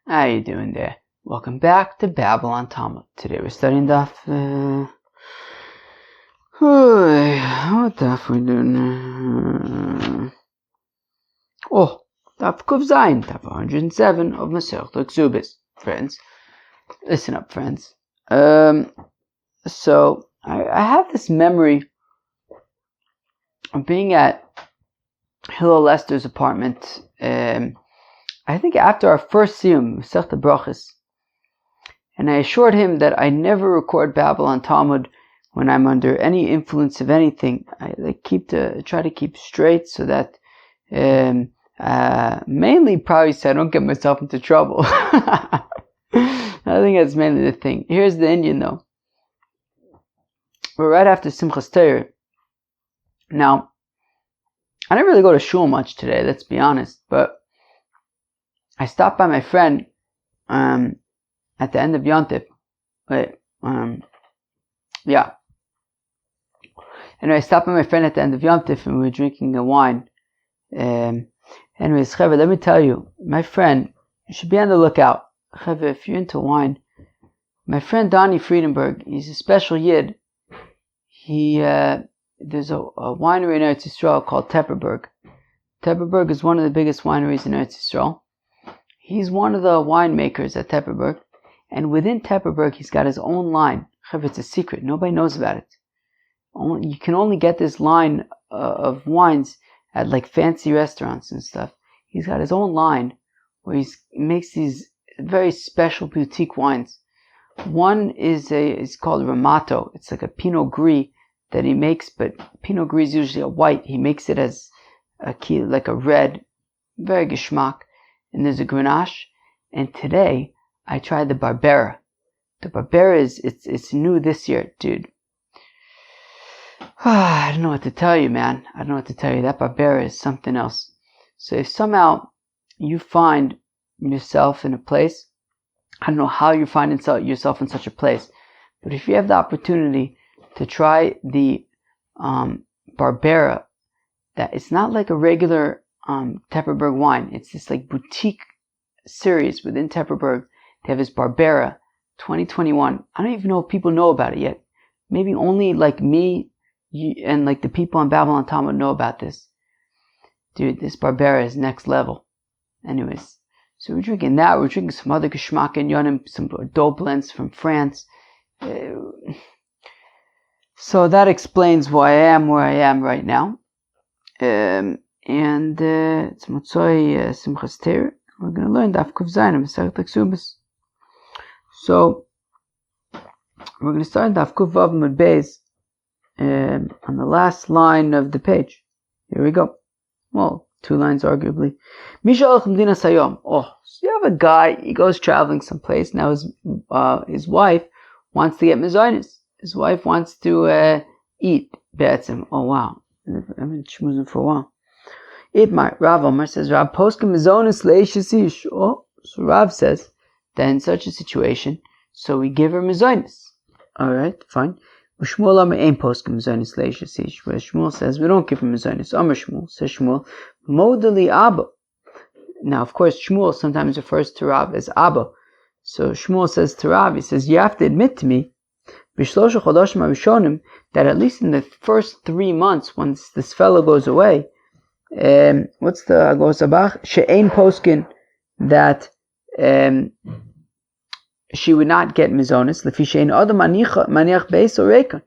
How you doing there? Welcome back to Babylon Talmud. Today we're studying Daf. What Daf we doing? Daf Kuf Zayin, Daf 107 of Masechet Ksubis. Friends, listen up, friends. So I have this memory of being at Hillel Lester's apartment. I think after our first siyum, Masechet Brachos, and I assured him that I never record Babylon Talmud when I'm under any influence of anything. I try to keep straight so that mainly probably so I don't get myself into trouble. I think that's mainly the thing. Here's the Indian though. We're right after Simchas Torah. Now, I didn't really go to shul much today, let's be honest, but I stopped by my friend at the end of Yontif. Anyway, I stopped by my friend at the end of Yontif and we were drinking a wine. Anyways, Cheveh, let me tell you, my friend, you should be on the lookout. Cheveh, if you're into wine, my friend Donnie Friedenberg, he's a special yid. There's a winery in Eretz Yisrael called Tepperberg. Tepperberg is one of the biggest wineries in Eretz Yisrael. He's one of the winemakers at Tepperberg, and within Tepperberg, he's got his own line. It's a secret; nobody knows about it. You can only get this line of wines at like fancy restaurants and stuff. He's got his own line where he makes these very special boutique wines. One is called Ramato. It's like a Pinot Gris that he makes, but Pinot Gris is usually a white. He makes it as like a red, very geschmack. And there's a Grenache, and today I tried the Barbera. The Barbera it's new this year, dude. I don't know what to tell you, man. I don't know what to tell you. That Barbera is something else. So if somehow you find yourself in a place, I don't know how you find yourself in such a place, but if you have the opportunity to try the Barbera, that it's not like a regular Tepperberg wine. It's this like boutique series within Tepperberg. They have this Barbera 2021. I don't even know if people know about it yet. Maybe only like me and like the people on Babylon Talmud know about this. Dude, this Barbera is next level. Anyways, so we're drinking that. We're drinking some other geschmack and yonim, some Bordeaux blends from France. So that explains why I am where I am right now. And it's Motzoi Simchas Torah. We're going to learn Daf Kuf Zayin of Masechet Ksubis. So we're going to start Daf Kuf Vav Amud Beis on the last line of the page. Here we go. Well, 2 lines arguably. Mishalach Medina Sayom. So you have a guy. He goes traveling someplace. Now his wife wants to get mezainis. His wife wants to eat. Be'etzim. Oh wow. I've been schmoozing for a while. Itmar, Rav Omer says, Rav Poskim Mizonis Leishis Ish. So Rav says that in such a situation, so we give her Mizonis. Alright, fine. Shmuel Omer Ein Poskim Mizonis Leishis Ish. Where Shmuel says, we don't give her Mizonis. Omer Shmuel, says Shmuel, Modali Abba. Now, of course, Shmuel sometimes refers to Rav as Abba. So Shmuel says to Rav, he says, you have to admit to me, Bishlosha Chodoshim Arishonim, that at least in the first 3 months, once this fellow goes away, what's the Agos Abach? She'ein poskin, that she would not get mizonis. Lefi she'ein adam maniach beis or reikon.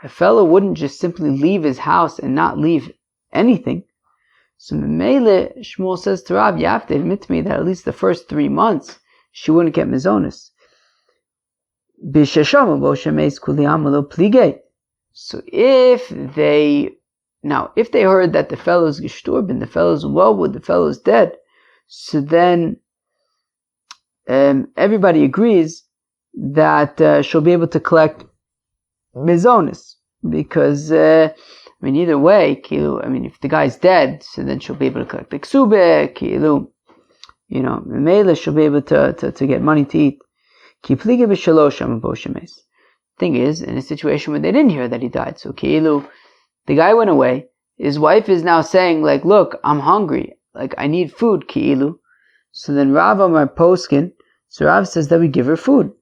A fellow wouldn't just simply leave his house and not leave anything. So Mele Shmuel says to Rav, you have to admit to me that at least the first 3 months she wouldn't get mizonis. So if they heard that the fellow's gestorben, the fellow's wellwood, the fellow's dead, so then everybody agrees that she'll be able to collect mizonis. Because, either way, if the guy's dead, so then she'll be able to collect the Ksubis, Mele she'll be able to get money to eat. Thing is, in a situation where they didn't hear that he died, so the guy went away, his wife is now saying, like, look, I'm hungry, like, I need food, So then Rav Amar Poskin, So Rav says that we give her food.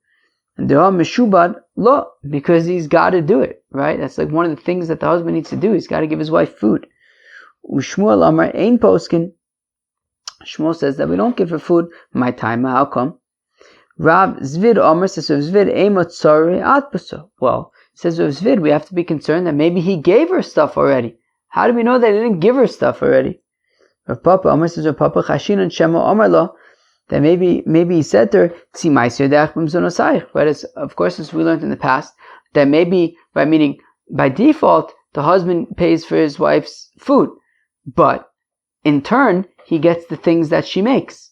And the Meshubad, lo, because he's got to do it, right? That's like one of the things that the husband needs to do. He's got to give his wife food. Ushmuel Amar Ein Poskin. Shmuel says that we don't give her food. My time, how come? Rav Zvid Amar says, Zvid Eimot Tzari Atbaso. Well, says Rav Zvid, we have to be concerned that maybe he gave her stuff already. How do we know that he didn't give her stuff already? Rav Papa Amar says, Rav Papa Chashin and Shema Amar Lo. That maybe he said to her, but of course, as we learned in the past, that maybe by default, the husband pays for his wife's food, but in turn, he gets the things that she makes.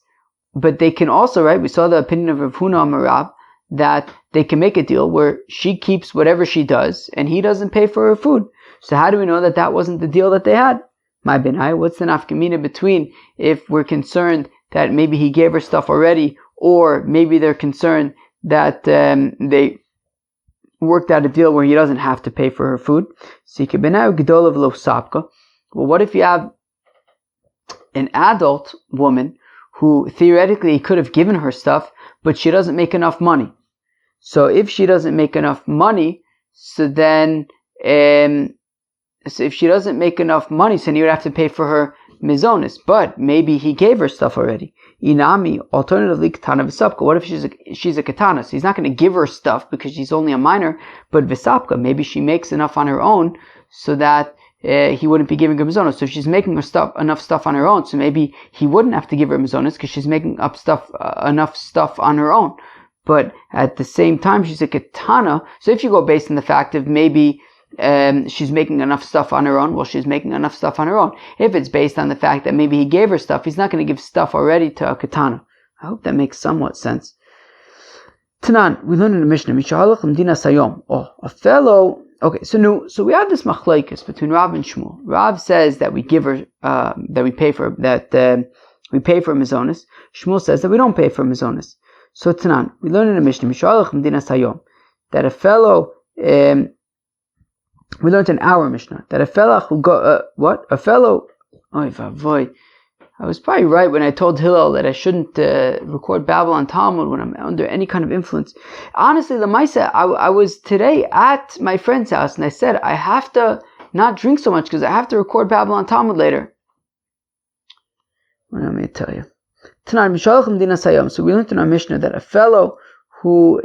But they can also, right, we saw the opinion of Rav Huna Amar Rav, that they can make a deal where she keeps whatever she does, and he doesn't pay for her food. So how do we know that that wasn't the deal that they had? My benai, what's the nafkamina between if we're concerned that maybe he gave her stuff already, or maybe they're concerned that they worked out a deal where he doesn't have to pay for her food? Well, what if you have an adult woman who theoretically could have given her stuff, but she doesn't make enough money? So if she doesn't make enough money, so then if she doesn't make enough money, so then you would have to pay for her mizonis, but maybe he gave her stuff already. Inami, alternatively, katana v'sapka. What if she's a katana? So he's not going to give her stuff because she's only a minor, but v'sapka, maybe she makes enough on her own so that he wouldn't be giving her mizonos. So if she's making enough stuff on her own, so maybe he wouldn't have to give her mizonos because she's making up enough stuff on her own. But at the same time, she's a katana. So if you go based on the fact of maybe she's making enough stuff on her own, well, she's making enough stuff on her own. If it's based on the fact that maybe he gave her stuff, he's not going to give stuff already to a katana. I hope that makes somewhat sense. Tanan, we learned in the Mishnah, a fellow. Okay, so we have this machlokes between Rav and Shmuel. Rav says that we give her, that we pay for mizonis. Shmuel says that we don't pay for mizonis. So Tanan, we learned in the Mishnah, that a fellow. We learned in our Mishnah that a fellow who I was probably right when I told Hillel that I shouldn't record Babylon Talmud when I'm under any kind of influence. Honestly, Lamaisa, I was today at my friend's house and I said I have to not drink so much because I have to record Babylon Talmud later. What am I tell you? So we learned in our Mishnah that a fellow who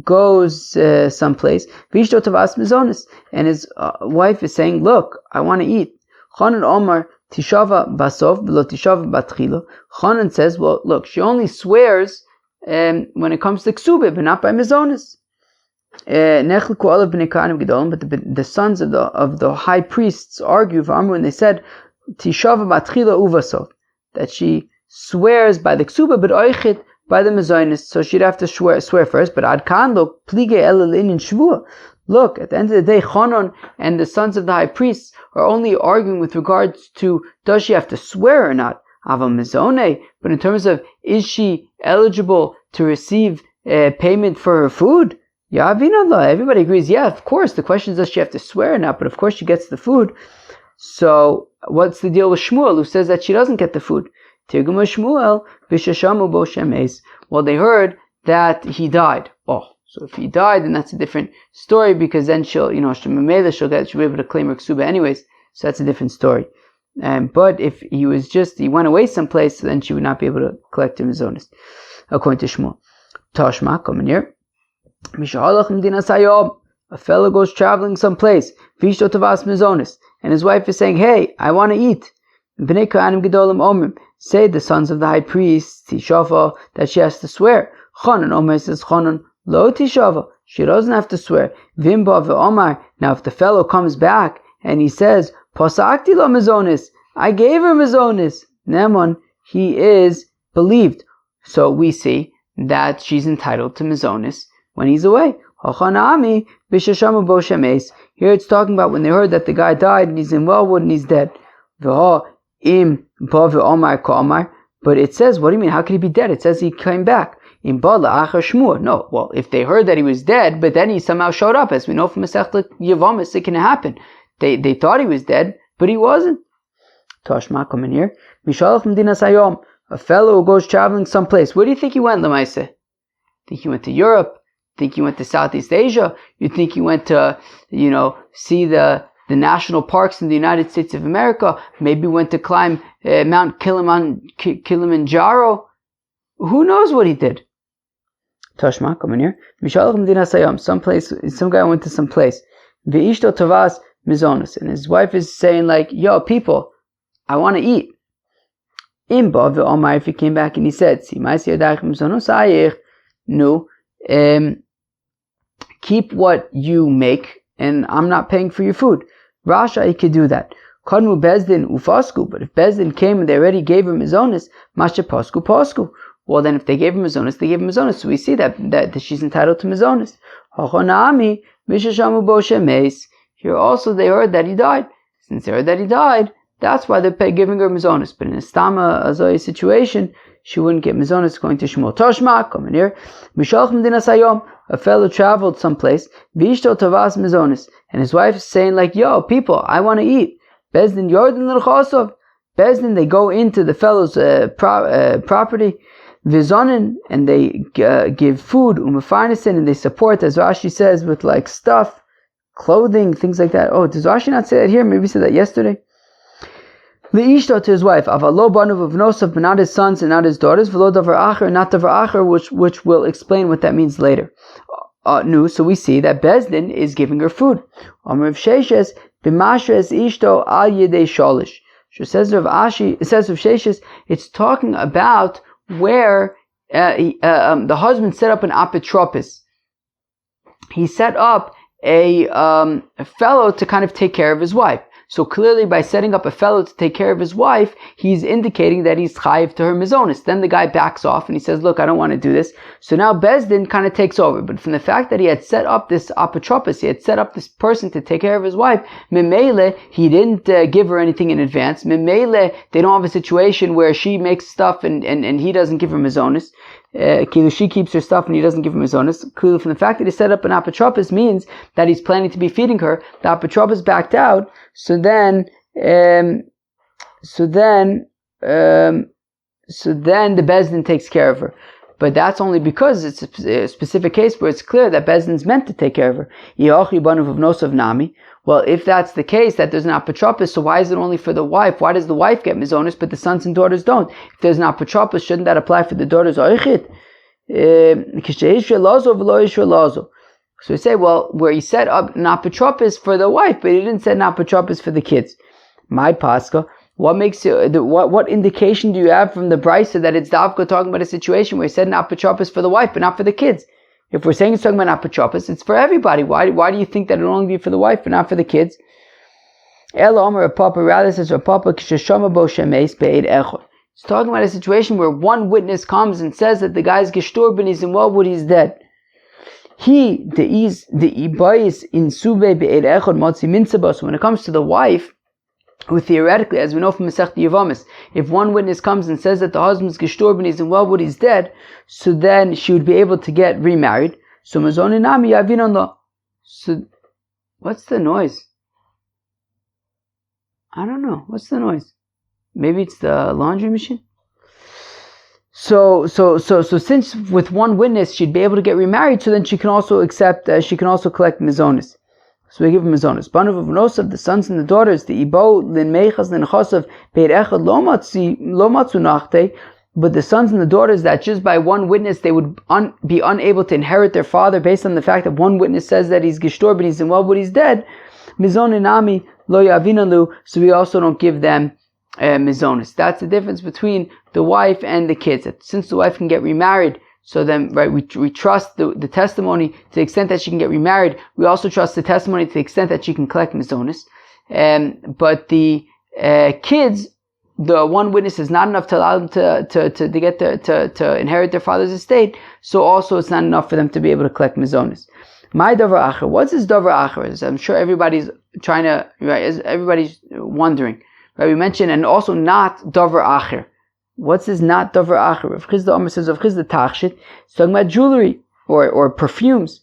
goes someplace, and his wife is saying, look, I want to eat. Chanan Omar tishava basov v'lo tishava batchila. Chanan says, well, look, she only swears when it comes to Ksubis, but not by mizonis. But the sons of the high priests argue when they said tishava batchila uvasov, that she swears by the Ksubis, but oichit by the mizonis, so she'd have to swear first. But ad kan lo plige elelin in shvua. Look, at the end of the day, Chanan and the sons of the high priests are only arguing with regards to does she have to swear or not. Ava mizone, but in terms of is she eligible to receive payment for her food? Everybody agrees. Yeah, of course. The question is does she have to swear or not? But of course she gets the food. So what's the deal with Shmuel who says that she doesn't get the food? Tirgum Shmuel b'sheshamu bo shemes. Well, they heard that he died. Oh, so if he died, then that's a different story because then she'll be able to claim her ksuba anyways. So that's a different story. But if he went away someplace, then she would not be able to collect him his own. According to Shmuel, Tashma, come in here. A fellow goes traveling someplace, and his wife is saying, "Hey, I want to eat." Say the sons of the high priest, Tishava, that she has to swear. Chanan Omer says, Chanan, Lo Tishava, she doesn't have to swear. Vimba ve'omar, now if the fellow comes back and he says, Posakti lo mizonis, I gave her mizonis, Nemon, he is believed. So we see that she's entitled to mizonis when he's away. Hachanami b'sheshamu bo shemes. Here it's talking about when they heard that the guy died and he's in Wellwood and he's dead. Im ba ve'omar ka'omar. But it says, what do you mean? How could he be dead? It says he came back. In ba la'achar shmua. No, well, if they heard that he was dead, but then he somehow showed up, as we know from Masechta Yevamos, it can happen. They thought he was dead, but he wasn't. Tashma, come in here. Mishalach Medinas Hayom. A fellow who goes traveling someplace. Where do you think he went, Lamaise? Think he went to Europe? Think he went to Southeast Asia? You think he went to, see the national parks in the United States of America? Maybe went to climb Mount Kilimanjaro? Who knows what he did? Tashma, come in here. Some guy went to some place. Ve'ishto tavas mizonos. And his wife is saying like, yo, people, I want to eat. Imba ve'omar, if he came back and he said, no, keep what you make, and I'm not paying for your food. Rasha, he could do that. Kadmu bezdin ufasku, but if bezdin came and they already gave him his onus, masha pasku pasku. Well, then if they gave him his onus, they gave him his onus. So we see that she's entitled to his onus. Here also they heard that he died. Since they heard that he died, that's why they're giving her mizonos. But in a stama azoy situation, she wouldn't get mizonos going to Shmuel. Toshma, come in here. A fellow traveled someplace. Vishto tavas mizonos. And his wife is saying like, yo, people, I want to eat. Bezdin Yordan l'chosov. Bezdin, they go into the fellow's property. Vizonin, and they give food. Umafarnisin, and they support, as Rashi says, with like stuff, clothing, things like that. Oh, does Rashi not say that here? Maybe he said that yesterday. Leishto, to his wife, avalo banu of nosav, but not his sons and not his daughters. V'lo davar acher, not davar acher, which will explain what that means later. So we see that Bezdin is giving her food. Amr of Sheshes, b'mashres ishto al yedei sholish. So it says of Ashi, it says of Sheshes, it's talking about where the husband set up an apotropis. He set up a fellow to kind of take care of his wife. So clearly by setting up a fellow to take care of his wife, he's indicating that he's chayiv to her mizonis. Then the guy backs off and he says, look, I don't want to do this. So now Bezdin kind of takes over. But from the fact that he had set up this apotropis, he had set up this person to take care of his wife, Memele, he didn't give her anything in advance. Memele, they don't have a situation where she makes stuff and he doesn't give her mizonis. She keeps her stuff and he doesn't give him his onus. Clearly from the fact that he set up an apotropis means that he's planning to be feeding her. The apotropis backed out, so then the Bezdin takes care of her. But that's only because it's a specific case where it's clear that Bezdin's meant to take care of her. Well, if that's the case, that there's an apotropis, so why is it only for the wife? Why does the wife get mizonos, but the sons and daughters don't? If there's an apotropis, shouldn't that apply for the daughters? So we say, well, where he set up an apotropis for the wife, but he didn't set an apotropis for the kids. My Pascha, what makes it? What indication do you have from the Brisa that it's Davka talking about a situation where he said an apotropis for the wife, but not for the kids? If we're saying it's talking about apotropis, it's for everybody. Why do you think that it'll only be for the wife but not for the kids? Ela Omer Papa, rather says Papa Ksheshama Bo Shemeis Be'ed Echor. It's talking about a situation where one witness comes and says that the guy's gestorben, he's in what would he's dead. He the ibayis in Sube Be'ed Echor Motzi Minsabos. So when it comes to the wife, who theoretically, as we know from Masech Yevamis, if one witness comes and says that the husband's gestorben, he's in well, he's dead, so then she would be able to get remarried. So Mazoninami Yavinonlo. So what's the noise? I don't know. What's the noise? Maybe it's the laundry machine? So since with one witness she'd be able to get remarried, so then she can also collect mizonis. So we give him mizonos. Banav of Nosav, the sons and the daughters, the Ibo, Lin Mechas, Lin Chosav, Beir Echad, Lo Matzu Nachte, but the sons and the daughters that just by one witness they would be unable to inherit their father based on the fact that one witness says that he's gestorben, he's in well, but he's dead. Mizoninami, Lo Yavinalu, so we also don't give them mizonos. That's the difference between the wife and the kids. Since the wife can get remarried, so then, right, we trust the testimony to the extent that she can get remarried. We also trust the testimony to the extent that she can collect mizonos. But the kids, the one witness is not enough to allow them to inherit their father's estate. So also it's not enough for them to be able to collect mizonos. My davar acher. What's this davar acher? I'm sure everybody's everybody's wondering. Right, we mentioned, and also not davar acher. What's this not davar acher? Rav Chizda Omer says Rav Chizda Tachshit. It's talking about jewelry or perfumes.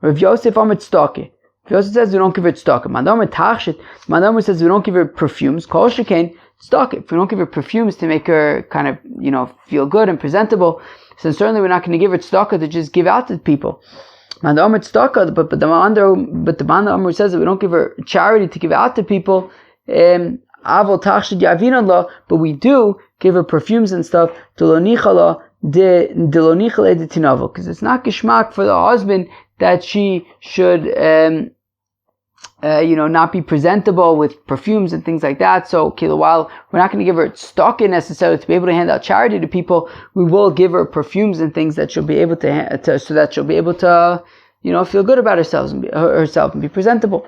Rav Yosef Omer tzedakah. Rav Yosef says we don't give her tzedakah. Manda Omer Tachshit. Manda Omer says we don't give her perfumes. Kol shekain tzedakah. If we don't give her perfumes to make her kind of feel good and presentable, So certainly we're not going to give her tzedakah to just give out to people. But the Man Amr says that we don't give her charity to give out to people. But we do give her perfumes and stuff because it's not geshmak for the husband that she should not be presentable with perfumes and things like that. So while we're not going to give her tzedakah necessarily to be able to hand out charity to people, we will give her perfumes and things that she'll be able to so that she'll be able to feel good about herself and be presentable.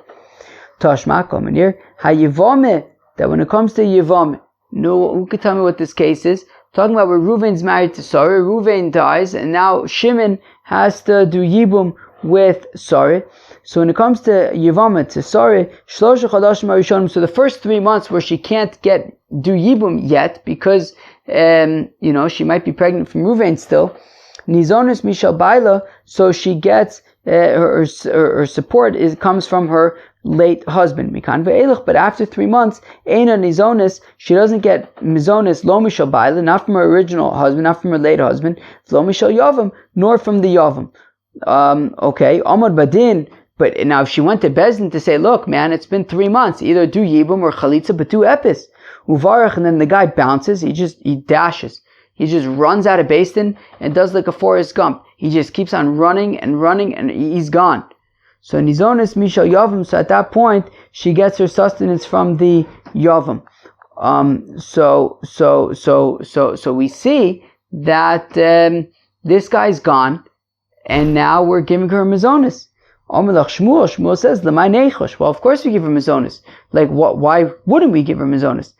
Tashma coming here hayivome, that when it comes to Yevame, who could tell me what this case is? Talking about where Reuven's married to Sarah, Reuven dies, and now Shimon has to do Yibum with Sarah. So when it comes to Yevame, to Sarah, Shlosha Chadashim Harishonim, so the first 3 months where she can't do Yibum yet, because, she might be pregnant from Reuven still, Nizonis Mishal Baila, so she gets, her support comes from her late husband. But after 3 months, Eina Nizonis, she doesn't get Mizonis Lo Mishal Baila, not from her original husband, not from her late husband, Lo Mishal Yavam, nor from the Yavam. Amad Badin, but now if she went to Bezdin to say, look, man, it's been 3 months, either do Yibum or Chalitza, but do Epis. Uvarach, and then the guy bounces, he dashes. He just runs out of Bezdin and does like a Forrest Gump. He just keeps on running and he's gone. So Nizonis Mishal Yavam, so at that point, she gets her sustenance from the Yavam. So we see that this guy's gone, and now we're giving her Mizonis. Shmuel says, well, of course we give her Mizonis. Like, why wouldn't we give her Mizonis?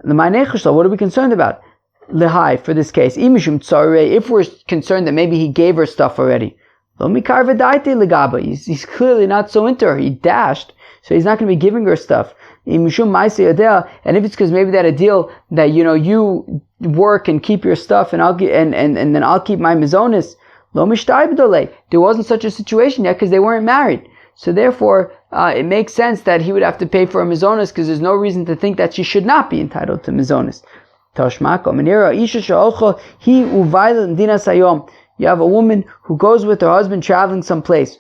What are we concerned about? Lehai, for this case. If we're concerned that maybe he gave her stuff already. He's clearly not so into her. He dashed, so he's not going to be giving her stuff. And if it's because maybe they had a deal that, you work and keep your stuff and then I'll keep my Mizonis. There wasn't such a situation yet because they weren't married. So therefore, it makes sense that he would have to pay for a Mizonis because there's no reason to think that she should not be entitled to Mizonis. You have a woman who goes with her husband traveling someplace.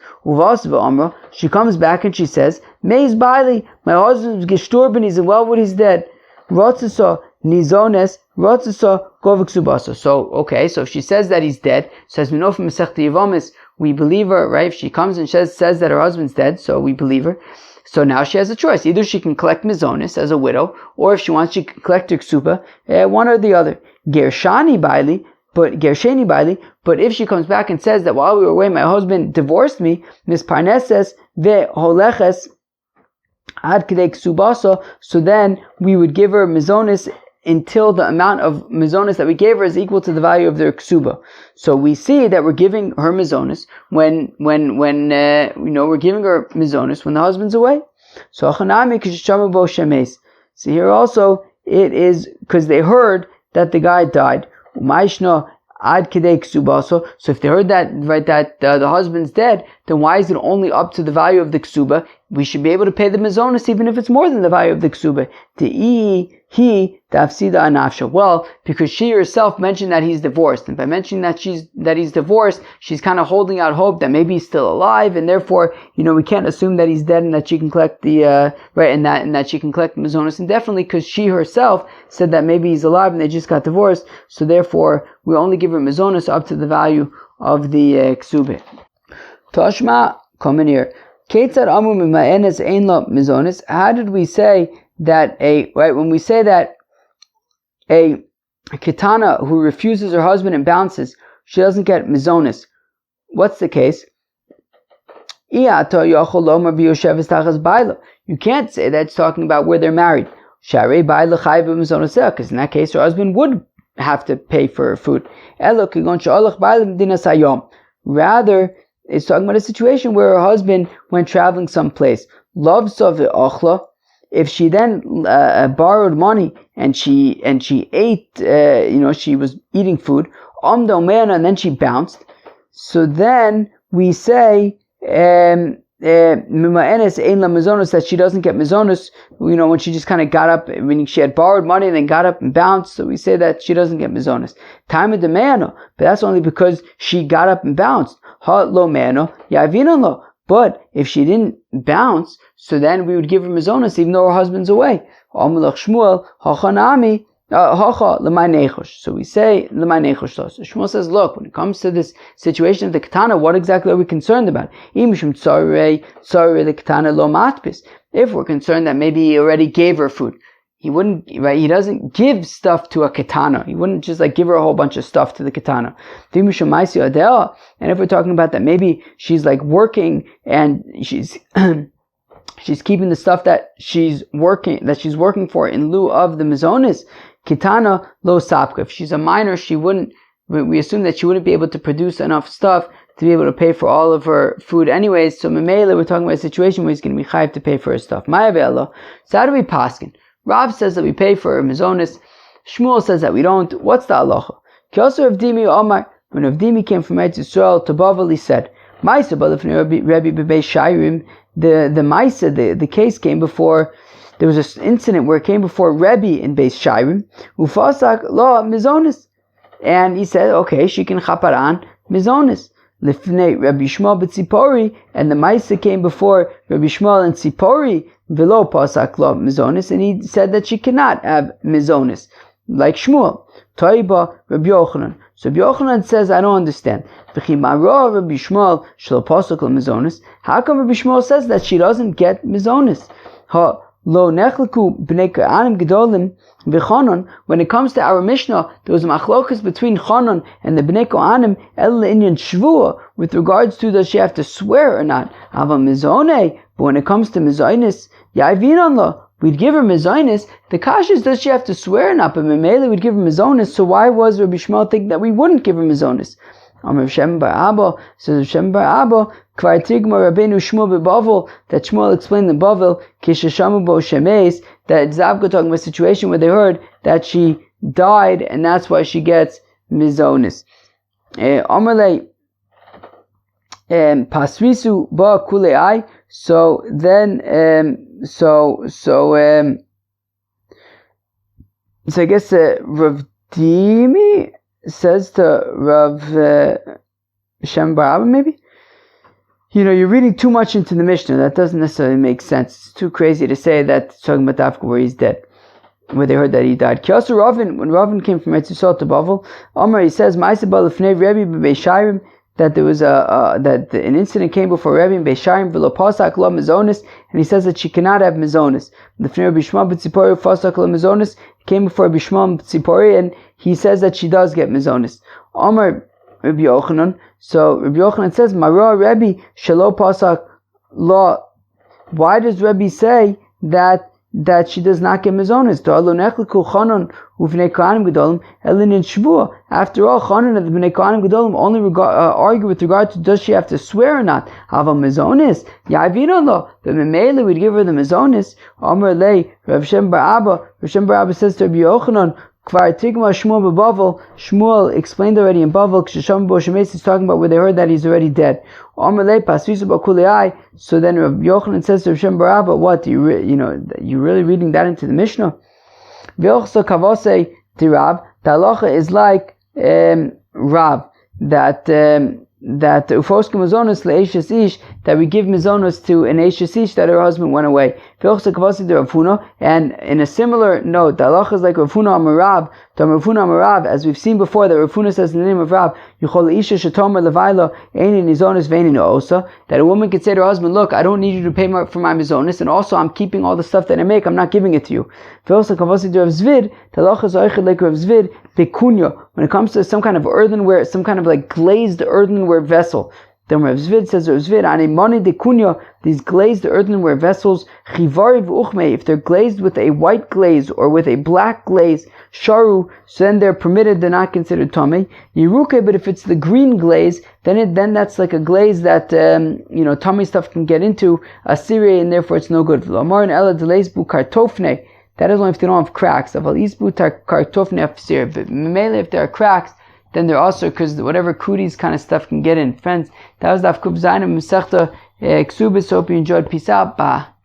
She comes back and she says, Meiz Baili, my husband's gestorben, he's well when he's dead. Nizones, Ksubis. So if she says that he's dead, so as we know from Masechta Yevamis, we believe her, right? If she comes and says that her husband's dead, so we believe her. So now she has a choice. Either she can collect Mizonis as a widow, or if she wants, she can collect her Ksuba, one or the other. Gershani Baili, but if she comes back and says that while we were away, my husband divorced me, Misparneses ve'holeches ad kedei Ksubasa, so then we would give her Mizonis until the amount of Mizonis that we gave her is equal to the value of their Ksuba. So we see that we're giving her Mizonis when we're giving her Mizonis when the husband's away. So here also it is because they heard that the guy died. Ad kedei Ksubasa. So if they heard that, right, that the husband's dead, then why is it only up to the value of the Ksuba? We should be able to pay the Mizonis even if it's more than the value of the Ksuba. Well, because she herself mentioned that he's divorced, and by mentioning that he's divorced, she's kind of holding out hope that maybe he's still alive, and therefore, we can't assume that he's dead and that she can collect the and that she can collect the Mizonis indefinitely, because she herself said that maybe he's alive and they just got divorced. So therefore, we only give her Mizonis up to the value of the Ksubit. Tashma, come in here. How did we say that when we say that a Kitana who refuses her husband and bounces, she doesn't get Mizonis? What's the case? You can't say that it's talking about where they're married. Because in that case, her husband would have to pay for her food. Rather, it's talking about a situation where her husband went traveling someplace. If she then borrowed money and she ate, she was eating food, and then she bounced. So then we say, that she doesn't get mizonos, when she just kind of got up, meaning she had borrowed money and then got up and bounced, so we say that she doesn't get mizonos. Time of the mano, but that's only because she got up and bounced. Ha lo mano, yavinon lo. But if she didn't bounce, so then we would give her mizonos even though her husband's away. Amalach Shmuel, hachanami. So we say Shmuel says, look, when it comes to this situation of the katana, what exactly are we concerned about? If we're concerned that maybe he already gave her food, he wouldn't, right? He doesn't give stuff to a katana. He wouldn't just like give her a whole bunch of stuff to the katana. And if we're talking about that, maybe she's like working and she's she's keeping the stuff that she's working for in lieu of the mizonis. Kitana lo sapka. If she's a minor, we assume that she wouldn't be able to produce enough stuff to be able to pay for all of her food anyways. So Memela, we're talking about a situation where he's going to be chayiv to pay for her stuff. Ma'avela. So how do we paskin? Rav says that we pay for her mizonis. Shmuel says that we don't. What's the halacha? Kyoser of Dimi Omar. When Rav Dimi came from Eretz Yisrael to Bavel, he said, Ma'isa balafnei Rebbe bebei shayrim. The Ma'isa, the case came before. There was an incident where it came before Rebbe in Beis Shairim, Ufasak lo mizonis, and he said, okay, she can chaparan mizonis. Lifnei Rabbi Shmuel b'tzipori, and the Maisa came before Rabbi Shmuel and Tzipori, velo pasak lo mizonis, and he said that she cannot have mizonis, like Shmuel. Toiba Rabbi Yochanan. So Rabbi Yochanan says, I don't understand. V'chimaro Rabbi Shmuel shelo pasak lo mizonis. How come Rabbi Shmuel says that she doesn't get mizonis? Lo nechleku b'nei Ka'anim gedolim v'Chanan. When it comes to our Mishnah, there was a machlokas between Chanan and the b'nei Ka'anim el inyan shvua with regards to does she have to swear or not. Ava mizone, but when it comes to mizonis, yavinan lo, we'd give her mizonis. The kasha is does she have to swear or not? But Memele we'd give her mizonis. So why was Rabbi Shmuel think that we wouldn't give her mizonis? Amar Shem Bar Abba says Shem Bar Abba Kvar Tigma Rabbeinu Shmuel beBavel, that Shmuel explained in Bavel Kishashamu Bo Shemeis, that Zavka talking about a situation where they heard that she died and that's why she gets mizonis. Amarle Pasrisu Ba Kuleai. So then so I guess Rav Dimi says to Rav Shem Bar Abba, maybe? You're reading too much into the Mishnah. That doesn't necessarily make sense. It's too crazy to say that it's talking about Dafka where he's dead, where they heard that he died. Kyosu Ravin, when Ravin came from Eretz Yisrael to Bavel, Omar, he says, that there was an incident came before Rebbe in Beis Shairim v'lo pasak lo mizonis, and he says that she cannot have mizonis. The Rabbi Shmuel b'tzipori pasak lo mizonis came before Rabbi Shmuel b'tzipori, and he says that she does get mizonis. Omar Rabbi Yochanan. So Rabbi Yochanan says, Mara Rebbe shelo pasak lo. Why does Rebbe say that she does not get mizonis? After all, Chanan and the Bnei Kohanim Gedolim only argue with regard to does she have to swear or not. Have a mizonis? Ya'avina lo. But Memele would give her the mizonis. Amar lei Rav Shem Bar Abba. Rav Shem Bar Abba says to Rabbi Yochanan, Kvar Tigma Shmuel beBavel. Shmuel explained already in Bavel. Kshasham Bo Shemeis is talking about where they heard that he's already dead. Amar lei Pasvisu Ba Kuleai. So then Rabbi Yochanan says to Rav Shem Bar Abba, what you're really reading that into the Mishnah? V'ochsa kavose tirab. The halacha is like Rav, that ufoskim mizonos le'eshes ish, that we give mizonos to an eshes ish that her husband went away. V'ochsa kavose tirab, and in a similar note, the halacha is like Rav Huna Amar Rav, to Rav Huna Amar Rav, as we've seen before, that Rav Huna says in the name of Rav, Yuchol isha shetomer levaila einin mizonos veinin osa, that a woman could say to her husband, look, I don't need you to pay for my mizonos, and also I'm keeping all the stuff that I make, I'm not giving it to you. V'ochsa kavose tirab zvid, the halacha is oichel like Rav Zvid, pekunya, when it comes to some kind of earthenware, some kind of like glazed earthenware vessel. Then Rav Zvid says, Rav Zvid, ane mani de kunya, these glazed earthenware vessels, chivari v'uchme, if they're glazed with a white glaze or with a black glaze, sharu, so then they're permitted, they're not considered tamei. Yiruke, but if it's the green glaze, then that's like a glaze that tamei stuff can get into, asiri, and therefore it's no good. V'lamar and ela delezbu kartofne, that is only if they don't have cracks. But if there are cracks, then they're also, because whatever cooties kind of stuff can get in. Friends, that was Daf Kuf Zayin Masechta Ksubis, hope you enjoyed. Peace out. Bye.